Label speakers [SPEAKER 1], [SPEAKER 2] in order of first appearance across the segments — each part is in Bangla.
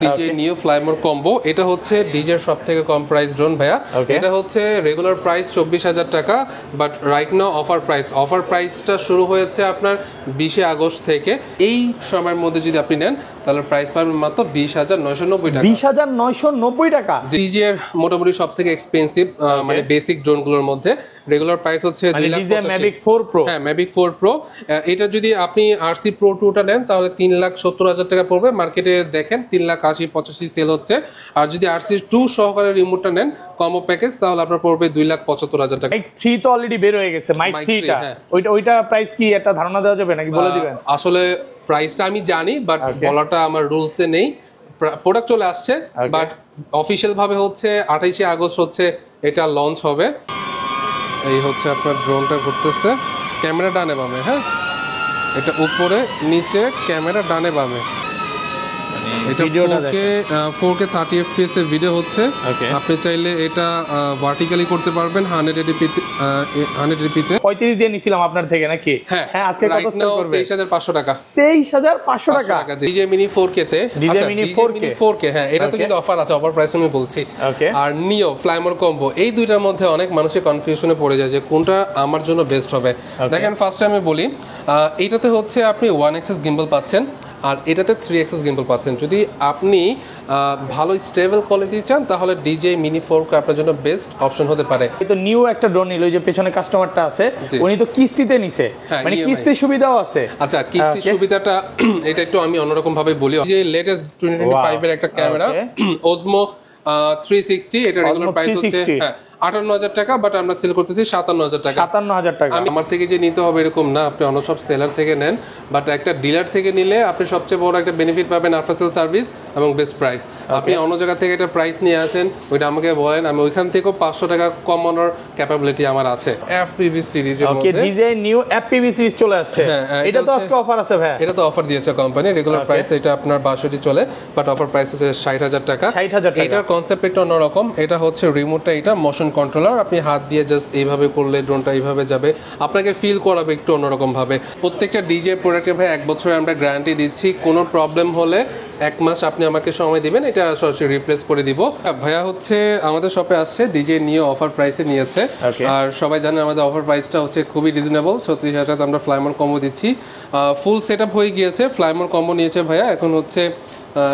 [SPEAKER 1] ডিজে নিও ফ্লাইমোর কম্বো, এটা হচ্ছে ডিজের সব থেকে কম প্রাইস ড্রোন ভাইয়া। এটা হচ্ছে রেগুলার প্রাইস 24,000 টাকা, বাট রাইট নাও অফার প্রাইসটা শুরু হয়েছে আপনার 20 আগস্ট থেকে। এই সময়ের মধ্যে যদি আপনি নেন তাহলে প্রাইস পাবেন মাত্র 20,990 টাকা।
[SPEAKER 2] 20,990 টাকা।
[SPEAKER 1] ডিজের মোটামুটি সব থেকে এক্সপেন্সিভ মানে বেসিক ড্রোনগুলোর মধ্যে রেগুলার প্রাইস হচ্ছে 2,85,000।
[SPEAKER 2] ম্যাভিক 4 প্রো,
[SPEAKER 1] হ্যাঁ ম্যাভিক 4 প্রো। এটা যদি আপনি আরসি প্রো 2টা নেন তাহলে 3,70,000 টাকা পড়বে। মার্কেটে দেখেন 3,80,85 সেল হচ্ছে। আর যদি আরসি 2 সহকারে রিমোটটা নেন কম্বো প্যাকেজ তাহলে আপনার পড়বে 2,75,000 টাকা।
[SPEAKER 2] মাইক 3 তো অলরেডি বের হয়ে গেছে, মাইক 3টা ওইটা প্রাইস কি একটা ধারণা দেওয়া যাবে নাকি বলে দিবেন?
[SPEAKER 1] আসলে প্রাইসটা আমি জানি বাট বলাটা আমার রুলসে নেই। প্রোডাক্ট চলে আসছে বাট অফিশিয়াল ভাবে হচ্ছে 28 আগস্ট হচ্ছে এটা লঞ্চ হবে। এই হচ্ছে আপনার ড্রোনটা ঘুরতেছে, ক্যামেরা ডানে বামে, হ্যাঁ এটা উপরে নিচে ক্যামেরা ডানে বামে। এটা 4K 30 fps এর ভিডিও হচ্ছে। আপনি চাইলে এটা ভার্টিক্যালি করতে পারবেন 100 তে।
[SPEAKER 2] 35 দিয়ে নিছিলাম আপনার থেকে নাকি? হ্যাঁ আজকে কত সেল করবে?
[SPEAKER 1] 23,500 টাকা।
[SPEAKER 2] 23,500 টাকা
[SPEAKER 1] ডিজে মিনি 4K তে।
[SPEAKER 2] ডিজে মিনি 4K,
[SPEAKER 1] হ্যাঁ এটা তো কিন্তু অফার আছে, অফার প্রাইস আমি বলছি। আর নিও ফ্লাইমোর কম্বো, এই দুইটার মধ্যে অনেক মানুষের কনফিউশনে পড়ে যায় যে কোনটা আমার জন্য বেস্ট হবে। দেখেন ফার্স্টে আমি বলি, এইটাতে হচ্ছে আপনি 1 axis গিম্বল পাচ্ছেন আর এটাতে 3 axis গিম্বল পাচ্ছেন। যদি আপনি ভালো স্টেবল কোয়ালিটি চান তাহলে ডিজে মিনি 4K আপনার জন্য বেস্ট অপশন হতে পারে।
[SPEAKER 2] তো নিউ একটা ড্রোন নিল, ওই যে পেছনে কাস্টমারটা আছে উনি তো কিস্তিতে নিছে, মানে কিস্তি সুবিধাও আছে।
[SPEAKER 1] আচ্ছা কিস্তি সুবিধাটা এটা একটু আমি অন্যরকম ভাবে বলি। যে লেটেস্ট 2025 এর একটা ক্যামেরা ওজমো 360, এটা রেগুলার প্রাইস হচ্ছে 58,000 টাকা, বাট আমরা সেল করতেছি 57,000 টাকা।
[SPEAKER 2] 57,000 টাকা।
[SPEAKER 1] আমার থেকে যে নিতে হবে এরকম না, আপনি অন্য সব সেলার থেকে নেন, বাট একটা ডিলার থেকে নিলে আপনি সবচেয়ে বড় একটা বেনিফিট পাবেন আফটার সেল সার্ভিস এবং বেস্ট প্রাইস। আপনি অন্য জায়গা থেকে একটা প্রাইস নিয়ে আসেন, ওইটা আমাকে বলেন, আমি ওইখান থেকেও 500 টাকা কমানোর ক্যাপাবিলিটি আমার আছে। এফপিভি সিরিজের মধ্যে
[SPEAKER 2] ডিজে নিউ এফপিভি সিরিজ চলে আসছে। এটা তো আজকে অফার আছে ভাই?
[SPEAKER 1] এটা তো অফার দিয়েছে কোম্পানি। রেগুলার প্রাইস এটা আপনার 62 চলে, বাট অফার প্রাইস হচ্ছে 60,000 টাকা।
[SPEAKER 2] 60,000 টাকা।
[SPEAKER 1] এটার কনসেপ্ট একটু অন্যরকম। এটা হচ্ছে রিমোটটা, এটা মোশন কন্ট্রোলার, আপনি হাত দিয়ে জাস্ট এইভাবে করলে ড্রোনটা এইভাবে যাবে, আপনাকে ফিল করাবে একটু অন্যরকম ভাবে। প্রত্যেকটা ডিজে প্রোডাক্টে ভাই 1 বছর আমরা গ্যারান্টি দিচ্ছি। কোনো প্রবলেম হলে 1 মাস আপনি আমাকে সময় দিবেন, এটা সরাসরি রিপ্লেস করে দিব। ভাইয়া হচ্ছে আমাদের শপে আসছে, ডিজে নিয়ে অফার প্রাইসে নিয়েছে। আর সবাই জানেন আমাদের অফার প্রাইসটা হচ্ছে খুবই রিজনেবল। 36,000 আমরা ফ্লাইমোর কম্বো দিচ্ছি। ফুল সেট আপ হয়ে গিয়েছে, ফ্লাইমোর কম্বো নিয়েছে ভাইয়া। এখন হচ্ছে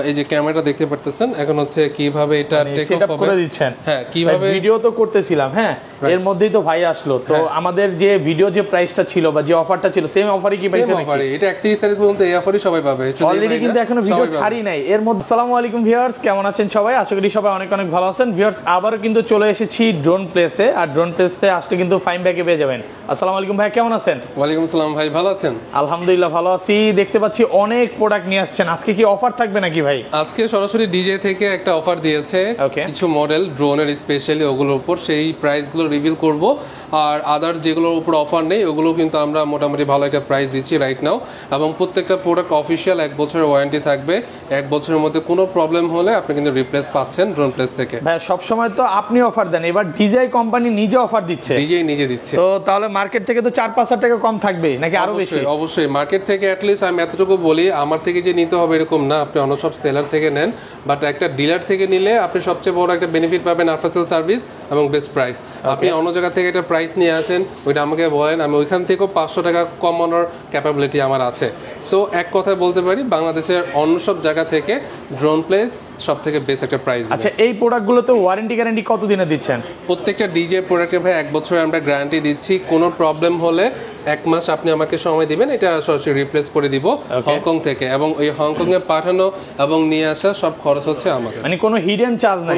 [SPEAKER 1] এই যে ক্যামেরাটা দেখতে পারতেছেন, এখন হচ্ছে কিভাবে এটা
[SPEAKER 2] সেটআপ করে দিচ্ছেন।
[SPEAKER 1] হ্যাঁ কিভাবে
[SPEAKER 2] ভিডিও তো করতেছিলাম, হ্যাঁ এর মধ্যেই তো ভাই আসলো। তো আমাদের যে ভিডিও যে প্রাইসটা ছিল বা যে অফারটা ছিল সেম অফারই কি পাইছেন নাকি?
[SPEAKER 1] এটা 31 তারিখ পর্যন্ত এই অফারই সবাই পাবে।
[SPEAKER 2] অলরেডি কিন্তু এখনো ভিডিও ছাড়ি নাই এর মধ্যে। আসসালামু আলাইকুম ভিউয়ার্স, কেমন আছেন সবাই? আশা করি সবাই অনেক অনেক ভালো আছেন। ভিউয়ার্স আবারও কিন্তু চলে এসেছি ড্রোন প্লেসে, আর ড্রোন প্লেসে আসলে কিন্তু ফাইম ব্যাকে পেয়ে যাবেন। আসসালামু আলাইকুম ভাই, কেমন আছেন?
[SPEAKER 1] ওয়ালাইকুম আসসালাম ভাই, ভালো আছেন?
[SPEAKER 2] আলহামদুলিল্লাহ ভালো আছি। দেখতে পাচ্ছি অনেক প্রোডাক্ট নিয়ে আসছেন, আজকে কি অফার থাকবে নাকি ভাই?
[SPEAKER 1] আজকে সরাসরি ডিজে থেকে একটা অফার দিয়েছে কিছু মডেল ড্রোনের, স্পেশালি ওগুলোর উপর সেই প্রাইসগুলো রিভিল করব। আর আদার্স যেগুলোর উপর অফার নেই ওগুলো কিন্তু আমরা মোটামুটি ভালো একটা প্রাইস দিচ্ছি রাইট নাও। এবং প্রত্যেকটা প্রোডাক্ট অফিসিয়াল 1 বছরের ওয়ারেন্টি থাকবে। 1 বছরের মধ্যে কোনো প্রবলেম হলে আপনি কিন্তু রিপ্লেস পাচ্ছেন ড্রোন প্লেস থেকে।
[SPEAKER 2] ভাই সবসময় তো আপনি অফার দেন, এবার ডিজে কোম্পানি নিজে অফার দিচ্ছে।
[SPEAKER 1] নিজে দিচ্ছে,
[SPEAKER 2] তো তাহলে মার্কেট থেকে তো 4-5 টাকা কম থাকবে নাকি আরো বেশি?
[SPEAKER 1] অবশ্যই মার্কেট থেকে অ্যাটলিস্ট আমি এতটুকু বলি, আমার থেকে যে নিতে হবে এরকম না, আপনি অন্য সব সেলার থেকে নেন, বাট একটা ডিলার থেকে নিলে আপনি সবচেয়ে বড় একটা বেনিফিট পাবেন আফটার সেল সার্ভিস এবং বেস্ট প্রাইস। আপনি অন্য জায়গা থেকে একটা প্রাইস নিয়ে আসেন, ওইটা আমাকে বলেন, আমি ওইখান থেকেও 500 টাকা কমানোর ক্যাপাবিলিটি আমার আছে। সো এক কথায় বলতে পারি বাংলাদেশের অন্য সব জায়গা থেকে ড্রোন প্লেস সব থেকে বেস্ট একটা প্রাইস।
[SPEAKER 2] আচ্ছা এই প্রোডাক্টগুলোতে ওয়ারেন্টি গ্যারান্টি কত দিনে দিচ্ছেন?
[SPEAKER 1] প্রত্যেকটা ডিজে প্রোডাক্টে ভাই 1 বছরের আমরা গ্যারান্টি দিচ্ছি। কোনো প্রবলেম হলে 1 মাস আপনি আমাকে সময় দিবেন, এটা সরাসরি রিপ্লেস করে দিব হংকং থেকে। এবং ওই হংকং এ পাঠানো এবং নিয়ে আসা সব খরচ হচ্ছে আমাদের,
[SPEAKER 2] মানে কোনো হিডেন চার্জ নাই।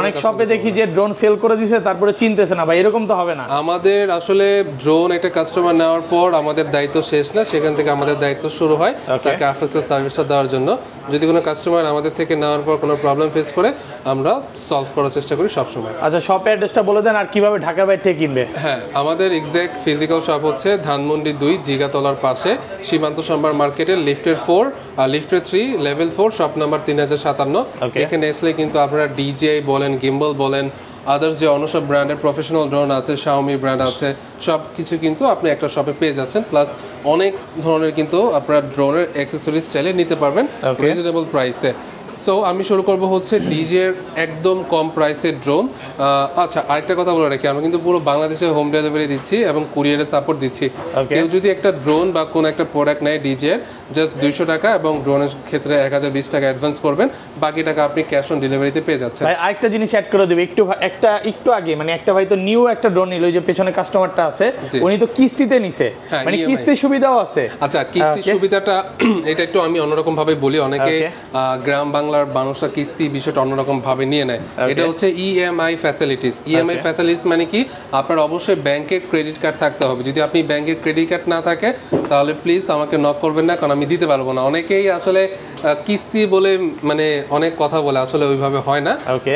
[SPEAKER 2] অনেক শপে দেখি যে ড্রোন সেল করে দিয়েছে তারপরে চিনতেছে না ভাই, এরকম তো হবে না।
[SPEAKER 1] আমাদের আসলে ড্রোন একটা কাস্টমার নেওয়ার পর আমাদের দায়িত্ব শেষ না, সেখান থেকে আমাদের দায়িত্ব শুরু হয় তাকে আফটার সেল সার্ভিসটা দেওয়ার জন্য। যদি কোনো কাস্টমার আমাদের থেকে নেওয়ার পর কোনো প্রবলেম ফেস করে আমরা সলভ করার চেষ্টা করি সবসময়।
[SPEAKER 2] আচ্ছা শপের অ্যাড্রেসটা বলে দেন আর কিভাবে ঢাকা বাইরে থেকে কিনবে?
[SPEAKER 1] হ্যাঁ আমাদের এক্সাক্ট ফিজিক্যাল শপ হচ্ছে ধানমন্ডি 2 জিগাতলার পাশে সীমান্ত সম্ভার মার্কেটের লিফটের 4 আর লিফটের 3 লেভেল 4 শপ নাম্বার 3057। এখানে আসলে কিন্তু আপনারা ডিজে বলেন, গিম্বল বলেন, আদার্স যে অন্য সব ব্র্যান্ডের প্রফেশনাল ড্রোন আছে, শাওমি ব্র্যান্ড আছে, সব কিছু কিন্তু আপনি একটা শপে পেয়ে যাচ্ছেন। প্লাস অনেক ধরনের কিন্তু আপনারা ড্রোনের অ্যাক্সেসরিজ চাইলে নিতে পারবেন রিজনেবল প্রাইসে। সো আমি শুরু করব হচ্ছে ডিজের একদম কম প্রাইসের ড্রোন। আচ্ছা, আরেকটা কথা বলে রাখি, আমরা কিন্তু পুরো বাংলাদেশে হোম ডেলিভারি দিচ্ছি এবং কুরিয়ারের সাপোর্ট দিচ্ছি। কেউ যদি একটা ড্রোন বা কোনো একটা প্রোডাক্ট নেয় ডিজের, জাস্ট 200 টাকা এবং ড্রোনের ক্ষেত্রে 1020 টাকা অ্যাডভান্স করবেন, বাকি টাকা আপনি ক্যাশ অন ডেলিভারিতে পেয়ে যাচ্ছেন।
[SPEAKER 2] ভাই আরেকটা জিনিস অ্যাড করে দেবে একটু আগে, মানে একটা ভাই তো নিউ একটা ড্রোন নিল, ওই যে পেছনে কাস্টমারটা আছে উনি তো কিস্তিতে নিছে, মানে কিস্তির সুবিধাও আছে।
[SPEAKER 1] আচ্ছা, কিস্তির সুবিধাটা এটা একটু আমি অন্যরকম ভাবে বলি। অনেকে গ্রাম বাংলার মানুষরা কিস্তি বিষয়টা অন্যরকম ভাবে নিয়ে নেয়। এটা হচ্ছে ইএমআই ফ্যাসিলিটিস। ইএমআই ফ্যাসিলিটিস মানে কি, আপনার অবশ্যই ব্যাংকের ক্রেডিট কার্ড থাকতে হবে। যদি আপনি ব্যাংকের ক্রেডিট কার্ড না থাকে তাহলে প্লিজ আমাকে নক করবেন না, কারণ আমি দিতে পারবো না। অনেকেই আসলে কিস্তি বলে মানে অনেক কথা বলে, আসলে ওইভাবে হয় না।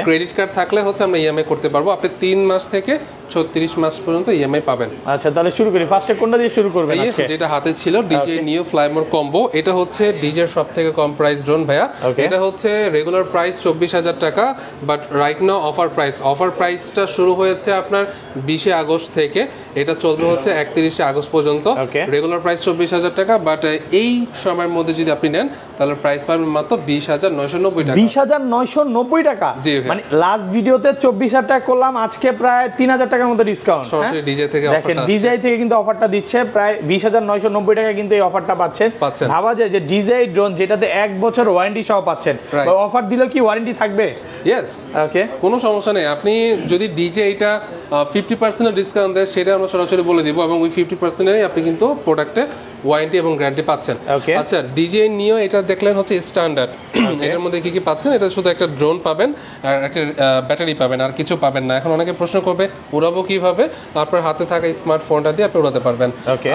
[SPEAKER 1] ক্রেডিট কার্ড থাকলে হচ্ছে আমরা ইএমআই করতে পারবো। আপনি 3 মাস থেকে 36 মাস পর্যন্ত ইএমআই পাবেন।
[SPEAKER 2] আচ্ছা, তাহলে শুরু করি। ফার্স্টে কোনটা দিয়ে শুরু করবেন আজকে?
[SPEAKER 1] যেটা হাতে ছিল ডিজে নিও ফ্লাইমোর কম্বো, এটা হচ্ছে ডিজের সবথেকে কম প্রাইস ড্রোন ভাইয়া। এটা হচ্ছে রেগুলার প্রাইস 24,000 টাকা, বাট রাইট নাও অফার প্রাইসটা শুরু হয়েছে আপনার 20 আগস্ট থেকে, এটা চলবে হচ্ছে 31 আগস্ট পর্যন্ত। রেগুলার প্রাইস 24,000 টাকা, বাট এই সময়ের মধ্যে যদি আপনি নেন তাহলে প্রাইস পাবেন মাত্র 20,990 টাকা।
[SPEAKER 2] 20,990 টাকা? মানে লাস্ট ভিডিওতে 24,000 টাকা করলাম, আজকে প্রায় 3,000 টাকার মতো ডিসকাউন্ট।
[SPEAKER 1] সরাসরি ডিজে থেকে
[SPEAKER 2] দেখেন, ডিজে থেকে কিন্তু অফারটা দিচ্ছে, প্রায় 20,990 টাকা কিন্তু এই অফারটা পাচ্ছেন। ভাবা যায় যে ডিজে ড্রোন যেটাতে 1 বছর ওয়ারেন্টি সহ পাচ্ছেন, অফার দিলে কি ওয়ারেন্টি থাকবে?
[SPEAKER 1] ইয়েস, ওকে, কোনো সমস্যা নেই। আপনি যদি ডিজে এটা 50% ডিসকাউন্ট দেয় সেটা আমরা সরাসরি বলে দিব, এবং ওই 50%-এরই আপনি কিন্তু প্রোডাক্টে ওয়ারেন্টি এবং গ্যারান্টি পাচ্ছেন। আচ্ছা, ডিজে নিও এটা দেখলেন হচ্ছে স্ট্যান্ডার্ড। এটার মধ্যে কি কি পাচ্ছেন? এটা শুধু একটা ড্রোন পাবেন আর একটা ব্যাটারি পাবেন, আর কিছু পাবেন না। এখন অনেকে প্রশ্ন করবে উড়াবো কিভাবে? আপনার হাতে থাকা স্মার্টফোনটা দিয়ে আপনি উড়াতে পারবেন।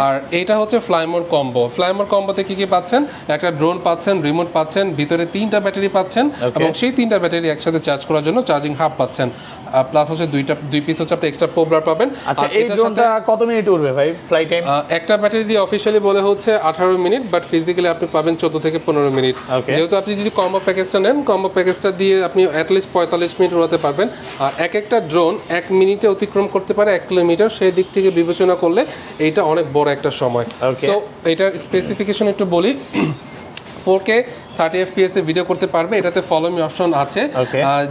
[SPEAKER 1] আর এটা হচ্ছে ফ্লাইমোর কম্বো। ফ্লাইমোর কম্বোতে কি কি পাচ্ছেন? একটা ড্রোন পাচ্ছেন, রিমোট পাচ্ছেন, ভিতরে 3টা ব্যাটারি পাচ্ছেন, এবং সেই 3টা ব্যাটারি একসাথে চার্জ করার জন্য চার্জিং হাব পাচ্ছেন। প্লাস হচ্ছে 2 পিস হচ্ছে আপনি এক্সট্রা পোবলার পাবেন।
[SPEAKER 2] আচ্ছা, এই ড্রোনটা কত মিনিট উড়বে ভাই ফ্লাইট টাইম?
[SPEAKER 1] একটা ব্যাটারি দিয়ে অফিশিয়ালি বলে হচ্ছে 18 মিনিট, বাট ফিজিক্যালি আপনি পাবেন 14 থেকে 15 মিনিট। যেহেতু আপনি যদি কম্বো প্যাকেজটা নেন, কম্বো প্যাকেজটা দিয়ে আপনি অ্যাটলিস্ট 45 মিনিট উড়াতে পারবেন। আর একটা ড্রোন 1 মিনিটে অতিক্রম করতে পারে 1 কিলোমিটার। সেই দিক থেকে বিবেচনা করলে এইটা অনেক বড় একটা সময়। সো এটার স্পেসিফিকেশন একটু বলি। 4K 30 FPS এ ভিডিও করতে পারবে। এটাতে ফলো মি অপশন আছে,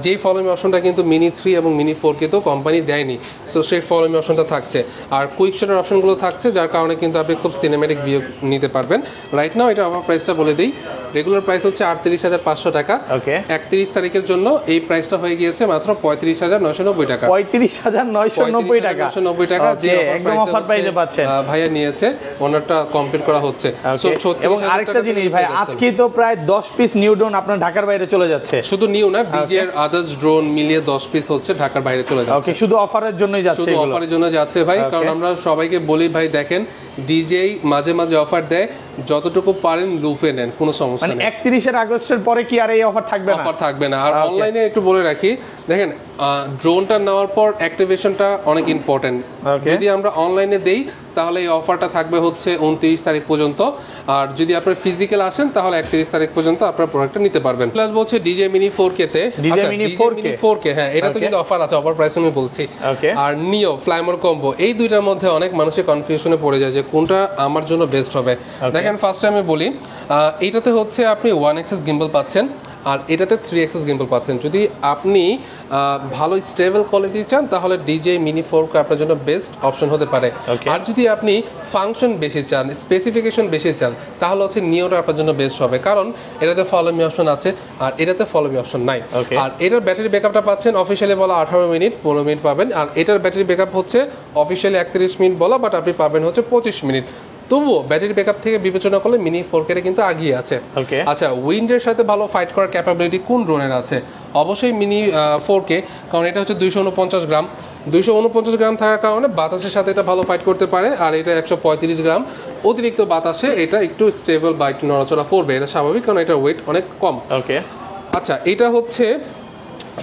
[SPEAKER 1] যেই ফলো মি অপশনটা কিন্তু মিনি 3 এবং মিনি 4K তো কোম্পানি দেয়নি। সো সেই ফলো মি অপশনটা থাকছে, আর কুইক শটের অপশনগুলো থাকছে, যার কারণে কিন্তু আপনি খুব সিনেম্যাটিক ভিডিও নিতে পারবেন। রাইট নাও এটা আমার প্রাইসটা বলে দিই। রেগুলার প্রাইস হচ্ছে 38,500 টাকা। 31 তারিখের জন্য এই প্রাইসটা হয়ে গিয়েছে মাত্র 35,990 টাকা।
[SPEAKER 2] 35,990 টাকা,
[SPEAKER 1] 990 টাকা যে অফার প্রাইসে পাচ্ছেন। ভাইয়া নিয়েছে, ওনারটা কমপ্লিট করা হচ্ছে।
[SPEAKER 2] এবং আরেকটা জিনিস ভাই, আজকে তো প্রায় 10 পিস নিউ ড্রোন আপনার ঢাকার বাইরে চলে যাচ্ছে।
[SPEAKER 1] শুধু নিউ না, ডিজে এর আদার্স ড্রোন মিলিয়ে 10 পিস হচ্ছে ঢাকার বাইরে চলে যাচ্ছে।
[SPEAKER 2] ওকে, শুধু অফারের জন্যই যাচ্ছে,
[SPEAKER 1] শুধু অফারের জন্য যাচ্ছে ভাই। কারণ আমরা সবাইকে বলি ভাই, দেখেন ডিজে মাঝে মাঝে অফার দেয়, যতটুকু পারেন লুফে নেন, কোনো সমস্যা নেই। 31
[SPEAKER 2] আগস্টের পরে কি আর এই অফার থাকবে না?
[SPEAKER 1] অফার থাকবে না। আর অনলাইনে একটু বলে রাখি, দেখেন ড্রোনটা নেওয়ার পর অ্যাক্টিভেশনটা অনেক ইম্পর্টেন্ট। যদি আমরা অনলাইনে দেই তাহলে এই অফারটা থাকবে হচ্ছে 29 তারিখ পর্যন্ত, আর যদি আপনার ফিজিক্যাল আসেন তাহলে 31 তারিখ পর্যন্ত আপনার প্রোডাক্টটা নিতে পারবেন। প্লাস বলছে ডিজে মিনি 4K তে,
[SPEAKER 2] ডিজে মিনি 4K,
[SPEAKER 1] হ্যাঁ, এটা তো কিন্তু অফার আছে, অফার প্রাইস আমি বলছি। আর নিও ফ্লাইমোর কম্বো, এই দুইটার মধ্যে অনেক মানুষের কনফিউশনে পড়ে যায় যে কোনটা আমার জন্য বেস্ট হবে। দেখেন, ফার্স্টে আমি বলি, এইটাতে হচ্ছে আপনি 1 এক্সিস গিম্বল পাচ্ছেন, আর এটাতে 3 এক্সিস গিম্বল পাচ্ছেন। যদি আপনি ভালো স্টেবল কোয়ালিটি চান তাহলে ডিজে মিনি 4K আপনার জন্য বেস্ট অপশন হতে পারে। আর যদি আপনি ফাংশন বেশি চান, স্পেসিফিকেশন বেশি চান, তাহলে হচ্ছে নিওটা আপনার জন্য বেস্ট হবে, কারণ এটাতে ফলো মি অপশন আছে আর এটাতে ফলো মি অপশন নাই। আর এটার ব্যাটারি ব্যাকআপটা পাচ্ছেন অফিসিয়ালি বলা 18 মিনিট, 15 মিনিট পাবেন। আর এটার ব্যাটারি ব্যাকআপ হচ্ছে অফিসিয়ালি 31 মিনিট বলা, বাট আপনি পাবেন হচ্ছে 25 মিনিট। তবুও ব্যাটারি ব্যাকআপ থেকে বিবেচনা করলে মিনি 4K কিন্তু আগিয়ে আছে। আচ্ছা, উইন্ডের সাথে ভালো ফাইট করার ক্যাপাবিলিটি কোন ড্রোনের আছে? অবশ্যই মিনি 4K, কারণ এটা হচ্ছে 249 গ্রাম। 249 গ্রাম থাকার কারণে বাতাসের সাথে এটা ভালো ফাইট করতে পারে। আর এটা 135 গ্রাম, অতিরিক্ত বাতাসে এটা একটু স্টেবল বা একটু নড়াচড়া করবে, এটা স্বাভাবিক, কারণ এটা ওয়েট অনেক কম। আচ্ছা, এটা হচ্ছে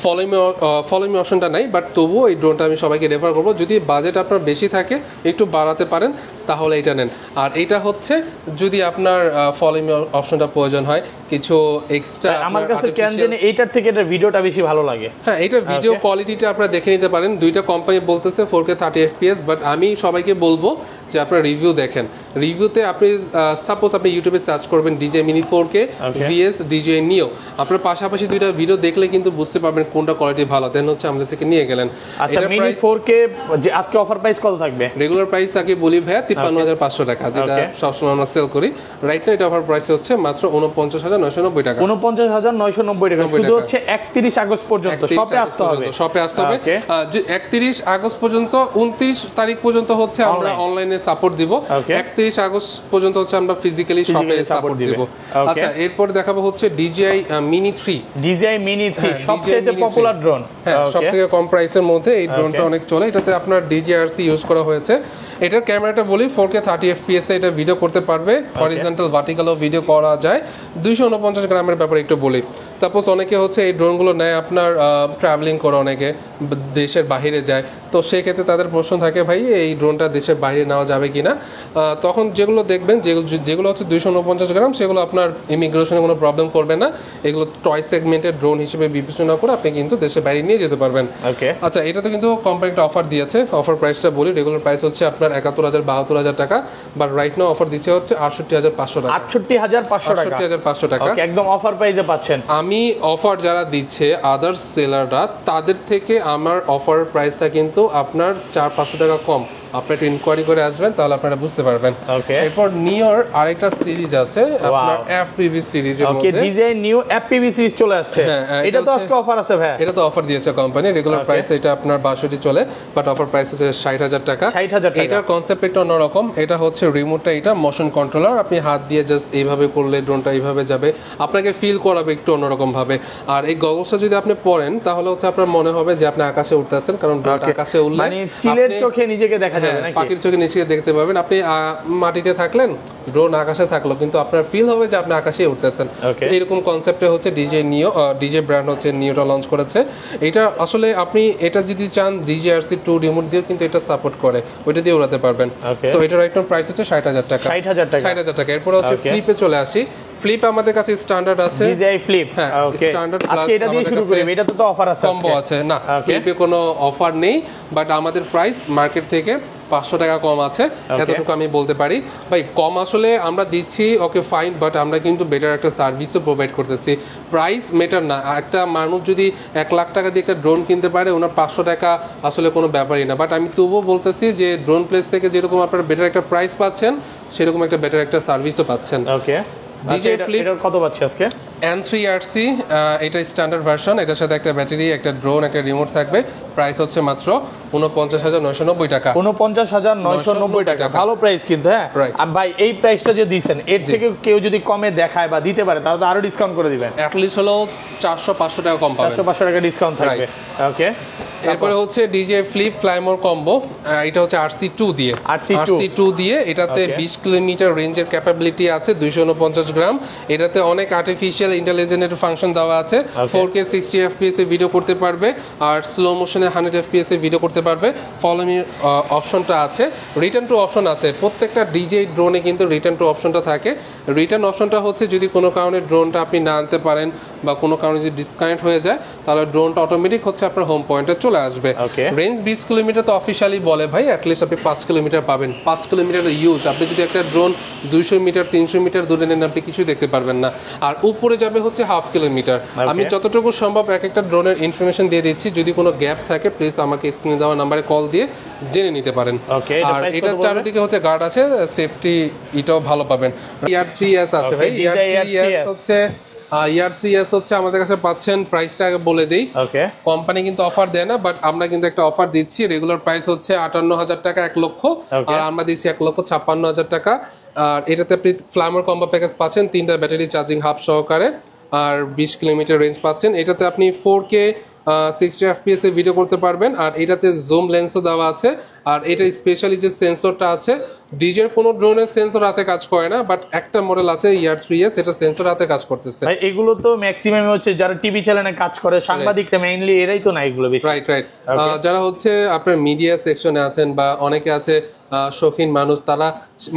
[SPEAKER 1] ফলো মি অপশনটা নাই, বাট তবুও এই ড্রোনটা আমি সবাইকে রেফার করবো। যদি বাজেট আপনার বেশি থাকে একটু বাড়াতে পারেন, তাহলে এটা নেন। আর এটা হচ্ছে যদি আপনার ফলোইং অপশনটা প্রয়োজন হয় কিছু এক্সট্রা,
[SPEAKER 2] আমার কাছে কেন জানি এইটার থেকে এটা ভিডিওটা বেশি ভালো লাগে।
[SPEAKER 1] হ্যাঁ, এটা ভিডিও কোয়ালিটিটা আপনারা দেখে নিতে পারেন। দুইটা কোম্পানি বলতেছে 4K 30 FPS, বাট আমি সবাইকে বলবো যে আপনারা রিভিউ দেখেন। রিভিউতে আপনি সাপোজ আপনি ইউটিউবে সার্চ করবেন DJ mini 4K VS DJ নিও, আপনার পাশাপাশি দুইটা ভিডিও দেখলে কিন্তু বুঝতে পারবেন কোনটা কোয়ালিটি ভালো, দেন হচ্ছে আমাদের থেকে নিয়ে গেলেন।
[SPEAKER 2] আচ্ছা, মিনি 4K যে আজকে অফার প্রাইস কত থাকবে?
[SPEAKER 1] রেগুলার প্রাইস আগে বলি ভাইয়া 53,500 টাকা, যেটা সবসময় আমরা সেল করি। রাইট নাও এটা অফার প্রাইস হচ্ছে মাত্র 49,990 টাকা।
[SPEAKER 2] 49,990 টাকা শুধু হচ্ছে 31 আগস্ট পর্যন্ত শপে আসতে হবে।
[SPEAKER 1] শপে আসতে হবে 31 আগস্ট পর্যন্ত। 29 তারিখ পর্যন্ত হচ্ছে আমরা অনলাইনে সাপোর্ট দিব, 31 আগস্ট পর্যন্ত হচ্ছে আমরা ফিজিক্যালি শপে সাপোর্ট দিব। আচ্ছা, এরপর দেখাবো হচ্ছে DJI Mini 3।
[SPEAKER 2] DJI Mini 3 সবচেয়ে পপুলার ড্রোন।
[SPEAKER 1] হ্যাঁ, সবথেকে কম প্রাইসের মধ্যে এই ড্রোনটা অনেক চলে। এটাতে আপনার DJI-RC ইউজ করা হয়েছে। এটার ক্যামেরাটা বলি 4K 30 FPS এ এটা ভিডিও করতে পারবে, হরিজন্টাল ভার্টিক্যালও ভিডিও করা যায়। 249 গ্রামের ব্যাপারে একটু বলি। সাপোজ অনেকে হচ্ছে এই ড্রোনগুলো নেয় আপনার ট্রাভেলিং করে, অনেকে দেশের বাইরে যায়, তো সেই ক্ষেত্রে তাদের প্রশ্ন থাকে ভাই এই ড্রোনটা দেশের বাইরে নেওয়া যাবে কিনা। তখন যেগুলো দেখবেন যেগুলো হচ্ছে 249 গ্রাম সেগুলো আপনার ইমিগ্রেশনে কোনো প্রবলেম করবে না। এগুলো টয় সেগমেন্টের ড্রোন হিসেবে বিবেচনা করে আপনি কিন্তু দেশের বাইরে নিয়ে যেতে পারবেন। আচ্ছা, এটাতে কিন্তু কোম্পানিটা অফার দিয়েছে। অফার প্রাইসটা বলি, রেগুলার প্রাইস হচ্ছে আপনার 71,000-72,000 টাকা, বাট রাইট নাও অফার দিচ্ছে হচ্ছে 68,500 টাকা।
[SPEAKER 2] 68,500 টাকা একদম অফার প্রাইসে পাচ্ছেন।
[SPEAKER 1] আমি অফার যারা দিচ্ছে আদার্স সেলাররা, তাদের থেকে আমার অফার প্রাইসটা কিন্তু আপনার 400-500 টাকা কম। আপনি একটু ইনকোয়ারি করে আসবেন, তাহলে আপনারা বুঝতে পারবেন। এরপর নিওর আরেকটা সিরিজ আছে আপনার FPV সিরিজের মধ্যে।
[SPEAKER 2] DJI নিউ FPV সিরিজ চলে আসছে। এটা তো আজকে অফার আছে ভাই।
[SPEAKER 1] এটা তো অফার দিয়েছে কোম্পানি। রেগুলার প্রাইস এটা আপনার 62 চলে, বাট অফার প্রাইস হচ্ছে 60,000 টাকা।
[SPEAKER 2] 60,000 টাকা।
[SPEAKER 1] এটার কনসেপ্ট একটু অন্যরকম। এটা হচ্ছে রিমোটটা, এটা মোশন কন্ট্রোলার। আপনি হাত দিয়ে জাস্ট এইভাবে করলে ড্রোনটা এইভাবে যাবে, আপনাকে ফিল করাবে একটু অন্যরকম ভাবে। আর এই গগলসটা যদি আপনি পরেন তাহলে হচ্ছে আপনার মনে হবে যে আপনি আকাশে উঠতেছেন, কারণ আকাশে উঠলে
[SPEAKER 2] মানে চিলের চোখে নিজেকে দেখা যাবে নাকি?
[SPEAKER 1] পাখির চোখে নিচে দেখতে পাবেন। আপনি মাটিতে থাকলেন, ড্রোন আকাশে থাকলো, কিন্তু আপনার ফিল হবে যে আপনি আকাশে উঠতেছেন। এইরকম কনসেপ্টে হচ্ছে DJI ব্র্যান্ড হচ্ছে নিওটা লঞ্চ করেছে। এটা আসলে আপনি এটা যদি চান DJI-RC 2 রিমোট দিয়ে কিন্তু এটা সাপোর্ট করে, ওইটা দিয়ে উড়াতে পারবেন। সো এটার একটা প্রাইস হচ্ছে 60,000 টাকা। 60,000 টাকা। এরপর হচ্ছে ফ্লিপে চলে আসি। ফ্লিপ আমাদের কাছে স্ট্যান্ডার্ড আছে,
[SPEAKER 2] DJI ফ্লিপ।
[SPEAKER 1] হ্যাঁ, স্ট্যান্ডার্ড প্লাস
[SPEAKER 2] আজকে এটা দিয়ে শুরু করি। এটাতে তো অফার আছে,
[SPEAKER 1] কম্বো আছে। না, ফ্লিপে কোনো অফার নেই, বাট আমাদের প্রাইস মার্কেট থেকে 500 টাকা কম আছে, এতটুকু আমি বলতে পারি। ভাই কম আসলে আমরা দিচ্ছি, ওকে ফাইন, বাট আমরা কিন্তু বেটার একটা সার্ভিসও প্রোভাইড করতেছি। প্রাইস মেটার না। একটা মানুষ যদি 1 লাখ টাকা দিয়ে একটা ড্রোন কিনতে পারে, ওনার 500 টাকা আসলে কোনো ব্যাপারই না। বাট আমি তবুও বলতেছি যে ড্রোন প্লেস থেকে যেরকম আপনারা বেটার একটা প্রাইস পাচ্ছেন, সেরকম একটা বেটার একটা সার্ভিসও পাচ্ছেন। DJI ফ্লিপ
[SPEAKER 2] কত পাচ্ছি আজকে?
[SPEAKER 1] N3RC, এটা স্ট্যান্ডার্ড ভার্সন। এটার সাথে একটা ব্যাটারি, একটা ড্রোন, একটা রিমোট থাকবে। প্রাইস হচ্ছে মাত্র 49,990 টাকা।
[SPEAKER 2] 49,990 টাকা, ভালো প্রাইস কিন্তু। হ্যাঁ ভাই, এই প্রাইসটা যে দিয়েছেন, এর থেকে কেউ যদি কমে দেখায় বা দিতে পারে তাহলে তো আরো ডিসকাউন্ট করে দিবেন।
[SPEAKER 1] অ্যাটলিস্ট হলো 400-500 টাকা কম পাবেন।
[SPEAKER 2] 400-500 টাকা ডিসকাউন্ট থাকবে। ওকে,
[SPEAKER 1] এরপরে হচ্ছে DJI ফ্লিপ ফ্লাইমোর কম্বো। এটা হচ্ছে RC2 দিয়ে। RC2 দিয়ে এটাতে 20 কিলোমিটার রেঞ্জের ক্যাপাবিলিটি আছে, 249 গ্রাম। এটাতে অনেক আর্টিফিশিয়াল ইন্টেলিজেন্সের ফাংশন দেওয়া আছে। 4K 60 FPS এ ভিডিও করতে পারবে, আর স্লো মোশনে 100 FPS এ ভিডিও করতে পারবে। ফলো মি অপশনটা আছে, রিটার্ন টু অপশন আছে। প্রত্যেকটা DJI ড্রোনে কিন্তু রিটার্ন টু অপশনটা থাকে। রিটার্ন অপশনটা হচ্ছে যদি কোনো কারণে ড্রোনটা আপনি না আনতে পারেন বা কোনো কারণে যদি ডিসকানেক্ট হয়ে যায়, তাহলে ড্রোনটা অটোমেটিক হচ্ছে আপনার হোম পয়েন্টে চলে আসবে। রেঞ্জ 20 কিলোমিটার তো অফিসিয়ালি বলে ভাই, অ্যাটলিস্ট আপনি 5 কিলোমিটার পাবেন। 5 কিলোমিটার ইউজ। আপনি যদি একটা ড্রোন 200 মিটার 300 মিটার দূরে নেন, আপনি কিছু দেখতে পারবেন না। আর উপরে যাবে হচ্ছে 1/2 কিলোমিটার। আমি যতটুকু সম্ভব এক একটা ড্রোনের ইনফরমেশন দিয়ে দিচ্ছি। যদি কোনো গ্যাপ থাকে প্লিজ আমাকে স্ক্রিনে দেওয়া নাম্বারে কল দিয়ে জেনে নিতে পারেন। আর এটার চারিদিকে হচ্ছে গার্ড আছে, সেফটি এটাও ভালো পাবেন। ER3S আছে ভাই। ER3S হচ্ছে ER3S হচ্ছে আমাদের কাছে পাচ্ছেন, প্রাইসটা আগে বলে দেই। কোম্পানি কিন্তু অফার দেয় না, বাট আমরা কিন্তু একটা অফার দিচ্ছি। রেগুলার প্রাইস হচ্ছে 58,000 টাকা 1 লক্ষ, আর আমরা দিচ্ছি 1,56,000 টাকা। আর এটাতে আপনি ফ্লাইমোর কম্বো প্যাকেজ পাচ্ছেন, 3টা ব্যাটারি চার্জিং হাব সহকারে, আর 20 কিলোমিটার রেঞ্জ পাচ্ছেন। এটাতে আপনি 4K 60 FPS এ ভিডিও করতে পারবেন, আর এটাতে জুম লেন্সও দেওয়া আছে। আর এটা স্পেশালি যে সেন্সরটা আছে ডিজের কোনো ড্রোনের সেন্সর হাতে কাজ করে না, বাট একটা মডেল আছে ইয়ার 3s, এটা সেন্সর হাতে কাজ করতেছে।
[SPEAKER 2] ভাই এগুলো তো ম্যাক্সিমাম হচ্ছে যারা টিভি চ্যানেলে কাজ করে, সাংবাদিকরা মেইনলি এরাই তো না এগুলো বেশি।
[SPEAKER 1] Right right. যারা হচ্ছে আপনার মিডিয়া সেকশনে আছেন বা অনেকে আছে শৌখিন মানুষ, তারা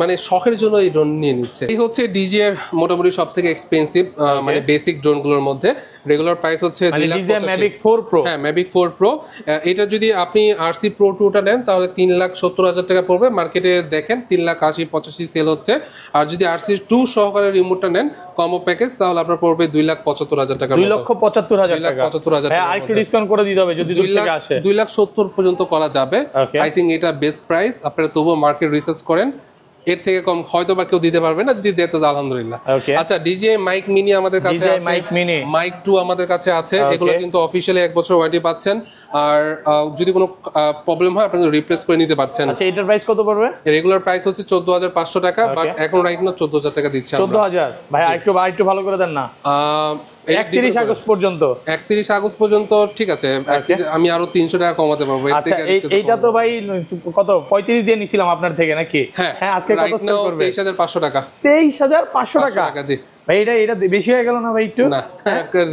[SPEAKER 1] মানে শখের জন্য এই ড্রোন নিয়ে নিচ্ছে। এই হচ্ছে ডিজে এর মোটামুটি সব থেকে এক্সপেন্সিভ মানে বেসিক ড্রোনগুলোর মধ্যে। রেগুলার প্রাইস হচ্ছে 2,85,000।
[SPEAKER 2] Mavic 4 pro.
[SPEAKER 1] হ্যাঁ, ম্যাভিক 4 প্রো। এটা যদি আপনি RC Pro 2টা নেন তাহলে 3,70,000 টাকা পড়বে। মার্কেটে দেখেন 3,80,85 সেল হচ্ছে। আর যদি RC 2 সহকারে রিমোটটা নেন কম্বো প্যাকেজ, তাহলে আপনার পড়বে 2,75,000 টাকা।
[SPEAKER 2] 2,75,000 টাকা।
[SPEAKER 1] 2,75,000 টাকা।
[SPEAKER 2] আর একটু ডিসকাউন্ট করে দিতে হবে যদি দূর থেকে আসে।
[SPEAKER 1] 2,70,000 পর্যন্ত করা যাবে। আই থিংক এটা বেস্ট প্রাইস। আপনারা তবুও মার্কেট রিসার্চ করেন, এর থেকে কম হয়তো বা কেউ দিতে পারবে না, যদি দেয় তো আলহামদুলিল্লাহ। আচ্ছা, ডিজে মাইক মিনি আমাদের কাছে আছে, মাইক 2 আমাদের কাছে আছে। এগুলো কিন্তু অফিশিয়ালি 1 বছর ওয়ারেন্টি পাচ্ছেন। আর যদি কোনো প্রবলেম হয় আপনারা রিপ্লেস করে নিতে পারছেন।
[SPEAKER 2] আচ্ছা, এটার প্রাইস কত পড়বে?
[SPEAKER 1] রেগুলার প্রাইস হচ্ছে 14,500 টাকা, বাট এখন রাইট না 14,000 টাকা দিচ্ছি।
[SPEAKER 2] 14,000 ভাই আরেকটু ভালো করে দেন না। 31 আগস্ট পর্যন্ত।
[SPEAKER 1] 31 আগস্ট পর্যন্ত ঠিক আছে, আমি আরো 300 টাকা কমাতে পারবো।
[SPEAKER 2] আচ্ছা, এইটা তো ভাই কত 35 দিয়ে নিছিলাম আপনার থেকে নাকি? হ্যাঁ, আজকে কত সেল করবে?
[SPEAKER 1] 23,500 টাকা।
[SPEAKER 2] 23,500 টাকা?
[SPEAKER 1] জি
[SPEAKER 2] ভাই এটা বেশি হয়ে গেল না ভাই? একটু
[SPEAKER 1] না,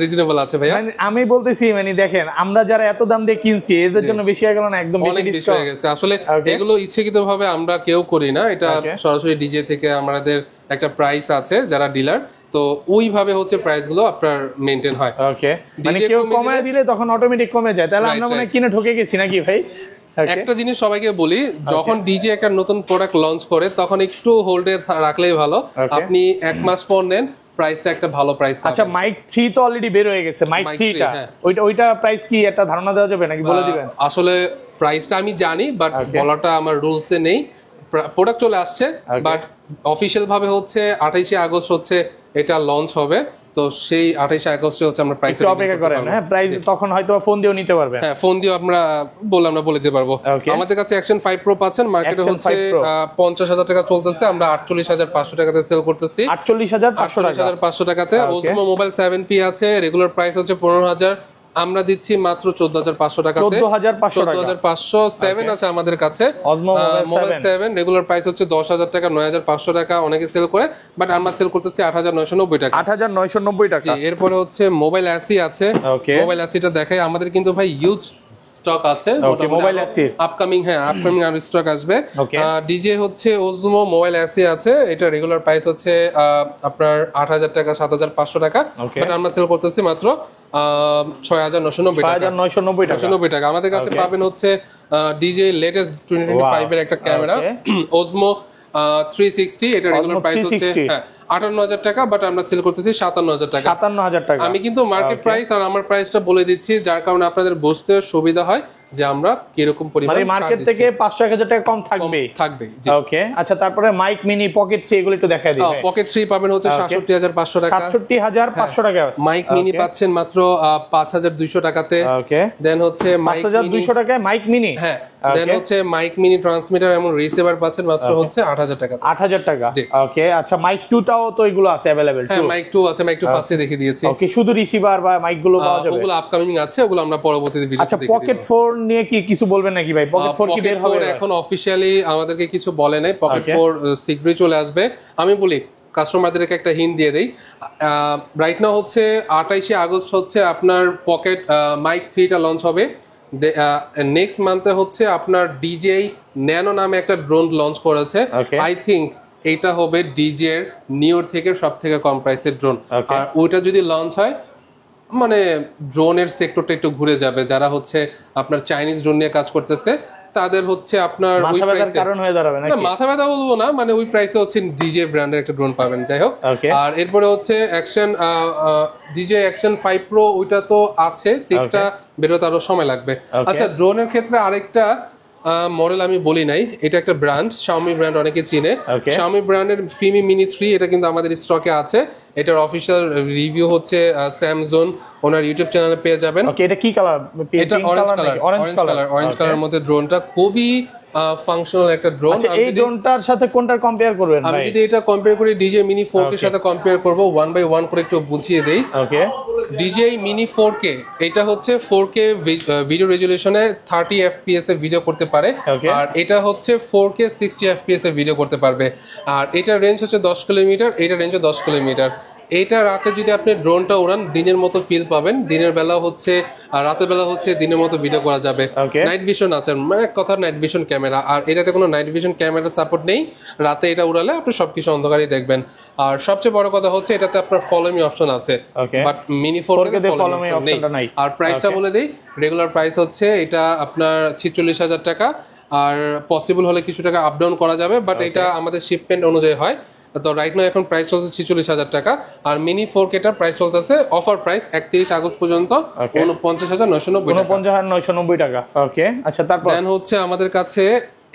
[SPEAKER 1] রিজনেবল আছে ভাই।
[SPEAKER 2] আমি বলতেছি মানে দেখেন আমরা যারা এত দাম দিয়ে কিনছি এদের জন্য বেশি হয়ে গেল না? একদম
[SPEAKER 1] অনেক বেশি হয়ে গেছে আসলে। এগুলো ইচ্ছাকৃতভাবে আমরা কেউ করি না, এটা সরাসরি ডিজে থেকে আমাদের একটা প্রাইস আছে যারা ডিলার, তো ওইভাবে হচ্ছে প্রাইস গুলো আপনার মেইনটেইন হয়।
[SPEAKER 2] ওকে, মানে কেউ কমায় দিলে তখন অটোমেটিক কমে যায়, তাহলে আমরা মনে কিনে ঠকে গেছি নাকি ভাই?
[SPEAKER 1] একটা জিনিস সবাইকে বলি, যখন ডিজে একটা নতুন প্রোডাক্ট লঞ্চ করে তখন একটু হোল্ডে রাখলেই ভালো। আপনি 1 মাস পর নেন, প্রাইসটা একটা ভালো প্রাইস।
[SPEAKER 2] আচ্ছা, মাইক 3 তো অলরেডি বের হয়ে গেছে, মাইক 3টা ওইটা প্রাইস কি একটা ধারণা দেওয়া যাবে নাকি বলে দিবেন?
[SPEAKER 1] আসলে প্রাইসটা আমি জানি, বাট বলাটা আমার রুলসে নেই। প্রোডাক্ট চলে আসছে, বাট অফিশিয়াল ভাবে হচ্ছে 28 আগস্ট হচ্ছে এটা লঞ্চ হবে। তো সেই 28 আগস্টে হচ্ছে আমরা প্রাইস
[SPEAKER 2] অপেক্ষা করেন। হ্যাঁ, প্রাইস তখন হয়তো ফোন দিয়েও নিতে পারবেন।
[SPEAKER 1] হ্যাঁ, ফোন দিয়ে আমরা বলে দিতে পারবো। আমাদের কাছে অ্যাকশন 5 প্রো পাচ্ছেন, মার্কেটে হচ্ছে 50,000 টাকা চলতেছে, আমরা 48,500 টাকাতে সেল করতেছি।
[SPEAKER 2] 48,500
[SPEAKER 1] টাকাতে। ওজমো মোবাইল 7P আছে, রেগুলার প্রাইস হচ্ছে 15,000, আমরা দিচ্ছি মাত্র 14,500 টাকাতে। 14,500 7 আছে আমাদের কাছে। মোবাইল 7 রেগুলার প্রাইস হচ্ছে 10,000 টাকা, 9,500 টাকা অনেকে সেল করে, বাট আমরা সেল করতেছি 8,990 টাকা।
[SPEAKER 2] 8,990 টাকা।
[SPEAKER 1] এরপরে হচ্ছে মোবাইল অ্যাসি আছে। মোবাইল অ্যাসিটা দেখাই, আমাদের কিন্তু ভাই ইউজ স্টক আছে
[SPEAKER 2] মোবাইল অ্যাসি
[SPEAKER 1] আপকামিং আর স্টক আসবে। ডিজে হচ্ছে ওজমো মোবাইল অ্যাসি আছে, এটা রেগুলার প্রাইস হচ্ছে আপনার 8,000 টাকা, 7,500 টাকা, বাট আমরা সেল করতেছি মাত্র 6,990 টাকা। আমাদের কাছে পাবেন হচ্ছে ডিজে লেটেস্ট 2025 এর একটা ক্যামেরা ওজমো 360, এটা রেগুলার প্রাইস হচ্ছে 58,000 টাকা, বাট আমরা সেল করতেছি 57,000 টাকা।
[SPEAKER 2] 57,000 টাকা।
[SPEAKER 1] আমি কিন্তু মার্কেট প্রাইস আর আমার প্রাইসটা বলে দিচ্ছি, যার কারণে আপনাদের বুঝতে সুবিধা হয় যে আমরা কিরকম পরিমাণ
[SPEAKER 2] মানে মার্কেট থেকে 500-1000 টাকা কম থাকবে। ওকে, আচ্ছা, তারপরে মাইক মিনি পকেট 3 এগুলো একটু দেখাই দিই।
[SPEAKER 1] পকেট 3 পাবেন হচ্ছে 67,500 টাকা।
[SPEAKER 2] 67,500 টাকা।
[SPEAKER 1] মাইক মিনি পাচ্ছেন মাত্র 5,200 টাকাতে।
[SPEAKER 2] ওকে,
[SPEAKER 1] দেন হচ্ছে মাইক
[SPEAKER 2] 5,200 টাকায় মাইক মিনি।
[SPEAKER 1] হ্যাঁ, দেন হচ্ছে মাইক মিনি ট্রান্সমিটার এবং রিসিভার পাচ্ছেন মাত্র হচ্ছে 8,000 টাকা।
[SPEAKER 2] 8,000 টাকা। ওকে, আচ্ছা, মাইক 2টাও তো এগুলো আছে अवेलेबल?
[SPEAKER 1] হ্যাঁ, মাইক 2 আছে, মাইক 2 ফার্স্টে দেখিয়ে দিয়েছি।
[SPEAKER 2] ওকে, শুধু রিসিভার বা মাইক গুলো পাওয়া যাবে?
[SPEAKER 1] ওগুলো আপকামিং আছে, ওগুলো আমরা পরবর্তী ভিডিওতে
[SPEAKER 2] আচ্ছা, পকেট 4 নিয়ে কি কিছু বলবেন নাকি ভাই? পকেট 4 কি বের হবে?
[SPEAKER 1] এখন অফিশিয়ালি আমাদেরকে কিছু বলে নাই, পকেট 4 শীঘ্রই চলে আসবে। আমি বলি কাস্টমারদেরকে একটা হিন্ট দিয়ে দেই, রাইট নাও হচ্ছে 28 আগস্ট হচ্ছে আপনার পকেট মাইক 3টা লঞ্চ হবে। নেক্সট মান্থে হচ্ছে আপনার ডিজে ন্যানো নামে একটা ড্রোন লঞ্চ করেছে। আই থিঙ্ক এইটা হবে ডিজে এর নিওর থেকে সব থেকে কম প্রাইসের ড্রোন। আর ওইটা যদি লঞ্চ হয় মানে ড্রোনের সেক্টরটা একটু ঘুরে যাবে। যারা হচ্ছে আপনার চাইনিজ ড্রোন নিয়ে কাজ করতেছে তাদের হচ্ছে আপনার ওই প্রাইসে কারণ হয়ে দাঁড়াবে না, মাথা ব্যথা বলবো না, মানে ওই প্রাইসে হচ্ছে ডিজে ব্র্যান্ডের একটা ড্রোন পাবেন। যাই হোক, আর এরপরে হচ্ছে অ্যাকশন ডিজে অ্যাকশন 5 প্রো, ওইটা তো আছে, 6টা বেরোতে আরো সময় লাগবে। আচ্ছা, ড্রোনের ক্ষেত্রে আরেকটা মডেল আমি বলি নাই, এটা একটা ব্র্যান্ড, Xiaomi ব্র্যান্ড, অনেকে চিনে। Xiaomi ব্র্যান্ডের Fimi Mini 3 এটা কিন্তু আমাদের স্টকে আছে। এটার অফিশিয়াল রিভিউ হচ্ছে স্যামসং ওনার ইউটিউব চ্যানেলে পেয়ে যাবেন।
[SPEAKER 2] ওকে, এটা কি কালার?
[SPEAKER 1] এটা অরেঞ্জ কালার মধ্যে ড্রোনটা খুবই ফাংশনাল একটা ড্রোন।
[SPEAKER 2] আচ্ছা, এই ড্রোনটার সাথে কোনটার কম্পেয়ার করবেন
[SPEAKER 1] আমি
[SPEAKER 2] ভাই?
[SPEAKER 1] যদি এটা কম্পেয়ার করি DJI Mini 4K এর সাথে কম্পেয়ার করব, 1 বাই 1 করে একটু বুঝিয়ে দেই।
[SPEAKER 2] ওকে,
[SPEAKER 1] DJI Mini 4K এটা হচ্ছে 4K ভিডিও রেজুলেশনে 30 FPS এ ভিডিও করতে পারে,
[SPEAKER 2] Okay.
[SPEAKER 1] আর এটা হচ্ছে 4K 60 FPS এ ভিডিও করতে পারবে। আর এটার রেঞ্জ হচ্ছে 10 কিলোমিটার, এটা রেঞ্জও 10 কিলোমিটার। এটা রাতে যদি আপনি ড্রোনটা উড়ান দিনের মতো ফিল পাবেন, দিনের বেলা হচ্ছে আর রাতের বেলা হচ্ছে দিনের মতো ভিডিও করা যাবে।
[SPEAKER 2] Okay.
[SPEAKER 1] নাইট ভিশন আছে, মানে কথা নাইট ভিশন ক্যামেরা, আর এটাতে কোনো নাইট ভিশন ক্যামেরা সাপোর্ট নেই। রাতে এটা উড়ালে আপনি সবকিছু অন্ধকারই দেখবেন। আর সবচেয়ে বড় কথা হচ্ছে এটাতে আপনার ফলো মি অপশন আছে,
[SPEAKER 2] Okay.
[SPEAKER 1] বাট মিনি 4K তে
[SPEAKER 2] তে
[SPEAKER 1] ফলো মি অপশন
[SPEAKER 2] অপশনটা নাই।
[SPEAKER 1] নেই। আর প্রাইসটা বলে দেই, রেগুলার প্রাইস হচ্ছে এটা আপনার 46,000 টাকা, আর পসিবল হলে কিছু টাকা আপ ডাউন করা যাবে, বাট এটা আমাদের শিপমেন্ট অনুযায়ী হয়। তো রাইট নাও এখন প্রাইস চলছে 46,000 টাকা, আর মিনি 4K টার প্রাইস চলতেছে অফার প্রাইস 31 আগস্ট পর্যন্ত 49,990 টাকা।
[SPEAKER 2] 49,990 টাকা। ওকে, আচ্ছা তারপর
[SPEAKER 1] দেন হচ্ছে আমাদের কাছে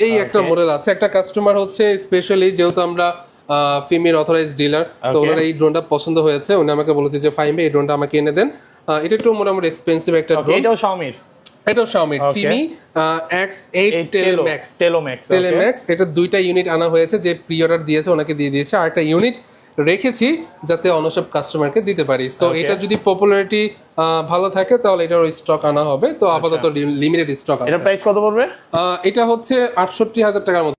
[SPEAKER 1] এই একটা মডেল আছে। একটা কাস্টমার হচ্ছে স্পেশালি, যেহেতু আমরা ফিমেল অথরাইজ ডিলার, তো ওনার এই ড্রোনটা পছন্দ হয়েছে, উনি আমাকে বলেছে যে ফাইমে এই ড্রোনটা আমাকে এনে দেন। এটা একটু মোটামুটি এক্সপেন্সিভ একটা ড্রোন।
[SPEAKER 2] এটাও Xiaomi-র,
[SPEAKER 1] এটাও Xiaomi ফিমি X8 Telemax। এটা দুইটা ইউনিট আনা হয়েছে, যে প্রি অর্ডার দিয়েছে ওনাকে দিয়ে দিয়েছে, আর একটা ইউনিট রেখেছি যাতে অন্য সব কাস্টমারকে দিতে পারি। সো এটা যদি পপুলারিটি ভালো থাকে তাহলে এটার স্টক আনা হবে। তো আপাতত লিমিটেড স্টক আছে।
[SPEAKER 2] এটা প্রাইস কত পড়বে?
[SPEAKER 1] এটা হচ্ছে 68,000 টাকার মতো।